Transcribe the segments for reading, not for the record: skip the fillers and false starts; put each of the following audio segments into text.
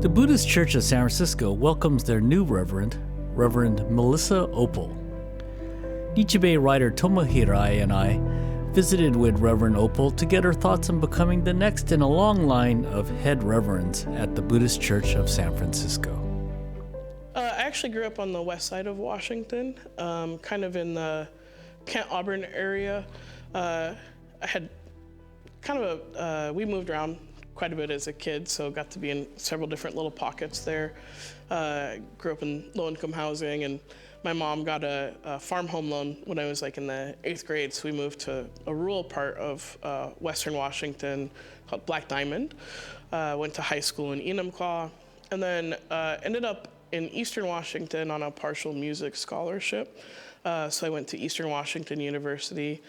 The Buddhist Church of San Francisco welcomes their new Reverend, Reverend Melissa Opel. Nichi Bei writer Tomo Hirai and I visited with Reverend Opel to get her thoughts on becoming the next in a long line of head reverends at the Buddhist Church of San Francisco. I actually grew up on the west side of Washington, kind of in the Kent Auburn area. I had we moved around quite a bit as a kid, so got to be in several different little pockets there. Grew up in low-income housing, and my mom got a farm home loan when I was in the 8th grade, so we moved to a rural part of Western Washington called Black Diamond. Went to high school in Enumclaw, and then ended up in Eastern Washington on a partial music scholarship. So I went to Eastern Washington University.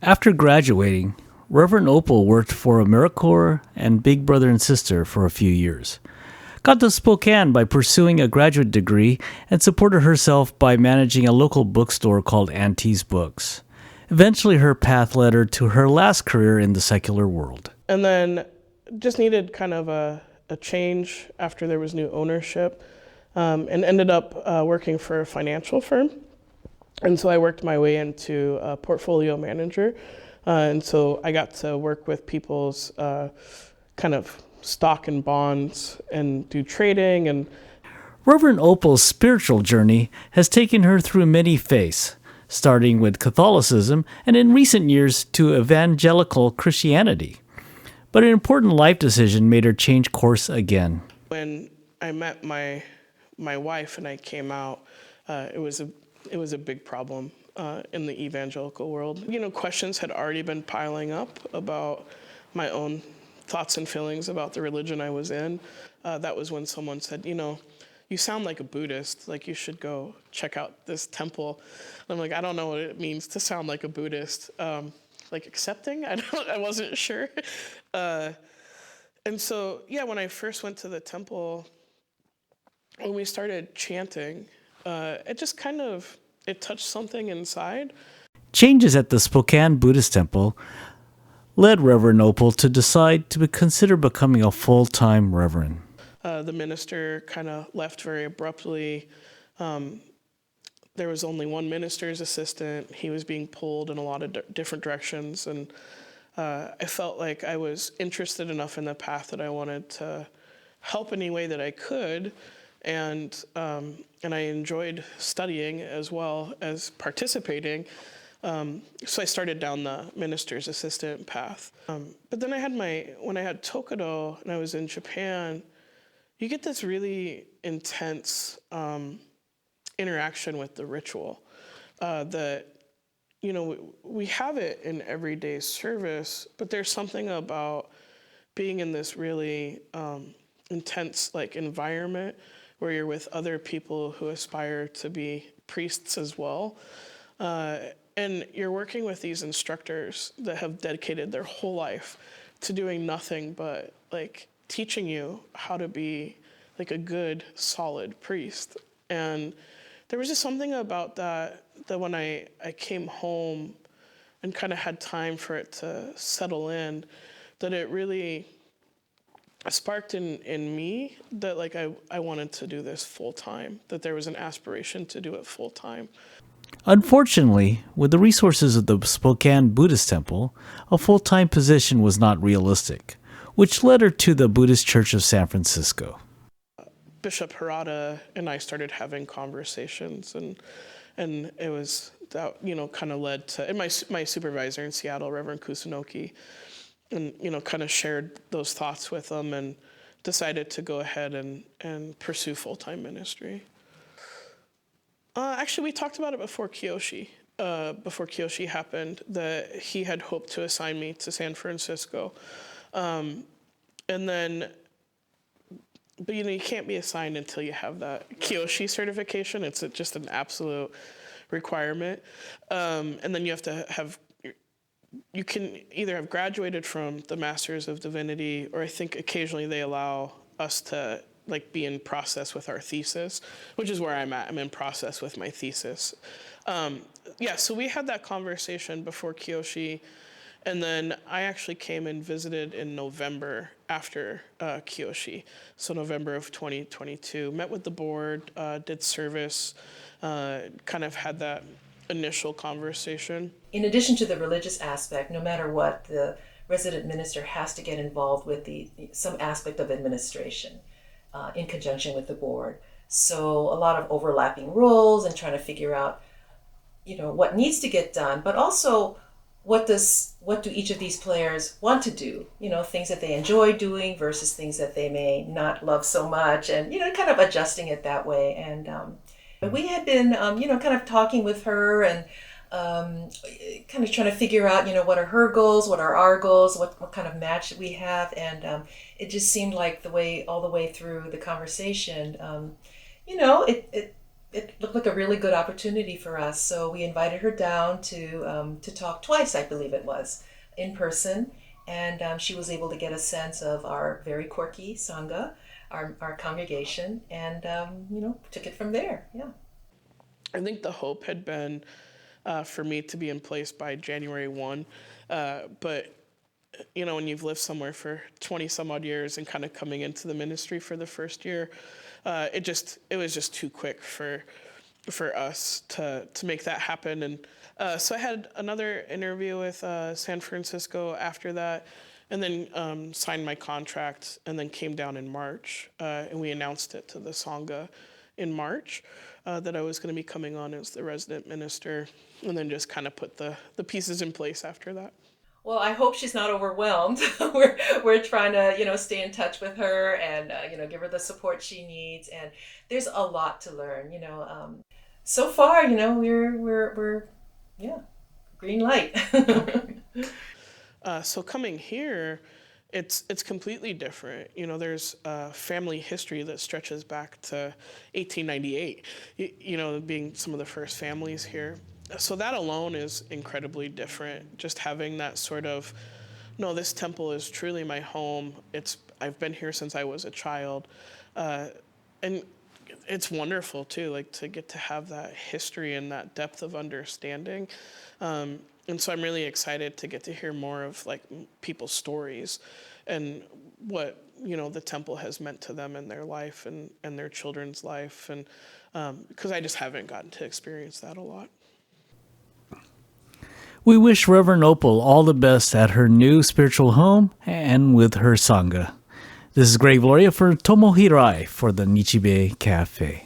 After graduating, Reverend Opel worked for AmeriCorps and Big Brother and Sister for a few years. Got to Spokane by pursuing a graduate degree and supported herself by managing a local bookstore called Auntie's Books. Eventually, her path led her to her last career in the secular world. And then just needed kind of a change after there was new ownership, and ended up working for a financial firm. And so I worked my way into a portfolio manager. And so I got to work with people's kind of stock and bonds and do trading. And Reverend Opel's spiritual journey has taken her through many faiths, starting with Catholicism and in recent years to evangelical Christianity. But an important life decision made her change course again. When I met my wife and I came out, it was a big problem in the evangelical world. Questions had already been piling up about my own thoughts and feelings about the religion I was in. That was when someone said, you sound like a Buddhist, you should go check out this temple. And I'm like, I don't know what it means to sound like a Buddhist. Accepting? I wasn't sure. And so, when I first went to the temple, when we started chanting, it just it touched something inside. Changes at the Spokane Buddhist Temple led Reverend Opel to decide to consider becoming a full-time reverend. The minister kind of left very abruptly. There was only one minister's assistant. He was being pulled in a lot of different directions, and I felt like I was interested enough in the path that I wanted to help any way that I could. And I enjoyed studying as well as participating. So I started down the minister's assistant path. But then when I had Tokudo and I was in Japan, you get this really intense interaction with the ritual that, we have it in everyday service, but there's something about being in this really intense environment where you're with other people who aspire to be priests as well. And you're working with these instructors that have dedicated their whole life to doing nothing but teaching you how to be a good, solid priest. And there was just something about that when I came home and kind of had time for it to settle in, that it really sparked in me that I wanted to do this full time, that there was an aspiration to do it full time. Unfortunately, with the resources of the Spokane Buddhist Temple, a full-time position was not realistic, which led her to the Buddhist Church of San Francisco. Bishop Harada and I started having conversations, and it was that kind of led to, and my supervisor in Seattle, Reverend Kusunoki, and kind of shared those thoughts with them and decided to go ahead and pursue full-time ministry. Actually, we talked about it before Kiyoshi happened, that he had hoped to assign me to San Francisco. And then, but you can't be assigned until you have that Kiyoshi certification. It's just an absolute requirement. And then you have to you can either have graduated from the Masters of Divinity, or I think occasionally they allow us to be in process with our thesis, which is where I'm at. I'm in process with my thesis. So we had that conversation before Kiyoshi, And then I actually came and visited in November after Kyoshi, so November of 2022. Met with the board, did service, kind of had that initial conversation. In addition to the religious aspect, no matter what, the resident minister has to get involved with some aspect of administration in conjunction with the board. So a lot of overlapping roles and trying to figure out, what needs to get done, but also what do each of these players want to do? Things that they enjoy doing versus things that they may not love so much, and kind of adjusting it that way. And we had been, kind of talking with her and kind of trying to figure out, what are her goals, what are our goals, what kind of match we have, and it just seemed like all the way through the conversation, it looked like a really good opportunity for us. So we invited her down to talk twice, I believe it was, in person, and she was able to get a sense of our very quirky Sangha, our congregation, and took it from there. Yeah. I think the hope had been for me to be in place by January 1, but when you've lived somewhere for 20 some odd years and kind of coming into the ministry for the first year, it was just too quick for us to make that happen. And so I had another interview with San Francisco after that, and then signed my contract, and then came down in March, and we announced it to the Sangha in March that I was going to be coming on as the resident minister, and then just kind of put the pieces in place after that. Well, I hope she's not overwhelmed. we're trying to, stay in touch with her and, give her the support she needs. And there's a lot to learn, So far, we're green light. So coming here, it's completely different. There's a family history that stretches back to 1898, being some of the first families here. So that alone is incredibly different. Just having that sort of, no, this temple is truly my home. I've been here since I was a child. And it's wonderful too, like to get to have that history and that depth of understanding. And so I'm really excited to get to hear more of like people's stories and what, the temple has meant to them in their life and their children's life. And because I just haven't gotten to experience that a lot. We wish Reverend Opel all the best at her new spiritual home and with her Sangha. This is Greg Gloria for Tomo Hirai for the Nichi Bei Café.